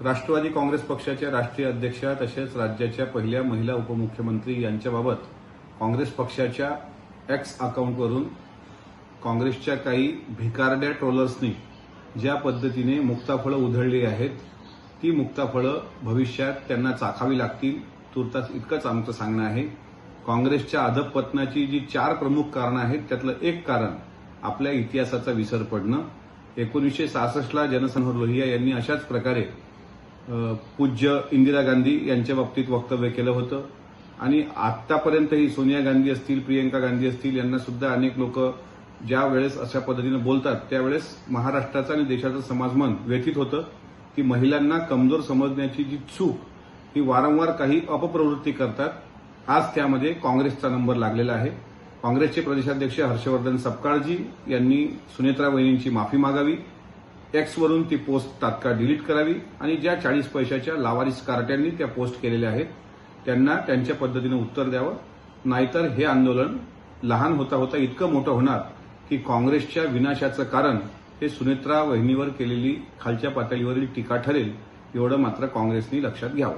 राष्ट्रवादी काँग्रेस पक्षाच्या राष्ट्रीय अध्यक्षा तसेच राज्याच्या पहिल्या महिला उपमुख्यमंत्री यांच्याबाबत काँग्रेस पक्षाच्या एक्स अकाउंटवरून काँग्रेसच्या काही भिकारड्या ट्रोलर्सनी ज्या पद्धतीने मुक्ताफळं उधळली आहेत ती मुक्ताफळं भविष्यात त्यांना चाखावी लागतील तुर्तास इतकंच आमचं सांगणं आहे। काँग्रेसच्या अधःपतनाची जी 4 प्रमुख कारणं आहेत त्यातलं एक कारण आपल्या इतिहासाचा विसर पडणं। 1966ला जनसंघ लोहिया यांनी अशाच प्रकारे पूज्य इंदिरा गांधी यांच्या बाबतीत वक्तव्य केलं होतं आणि आतापर्यंतही सोनिया गांधी असतील, प्रियंका गांधी असतील यांना सुद्धा अनेक लोक ज्या वेळेस अशा पद्धतीने बोलतात त्यावेळेस महाराष्ट्राचं आणि देशाचं समाजमन व्यथित होतं की महिलांना कमजोर समजण्याची जी चूक ही वारंवार काही अपप्रवृत्ती करतात। आज त्यामध्ये काँग्रेसचा नंबर लागलेला आहे। काँग्रेसचे प्रदेशाध्यक्ष हर्षवर्धन सपकाळजी यांनी सुनेत्रा वहिनींची माफी मागावी, एक्सवरून ती पोस्ट तात्काळ डिलीट करावी आणि ज्या 40 पैशाच्या लावारिस कार्ट्यांनी त्या पोस्ट केलेल्या आहेत त्यांना त्यांच्या पद्धतीने उत्तर द्यावं, नाहीतर हे आंदोलन लहान होता होता इतकं मोठं होणार की काँग्रेसच्या विनाशाचं कारण हे सुनेत्रा वहिनीवर केलेली खालच्या पातळीवरील टीका ठरेल, एवढं मात्र काँग्रेसने लक्षात घ्यावं।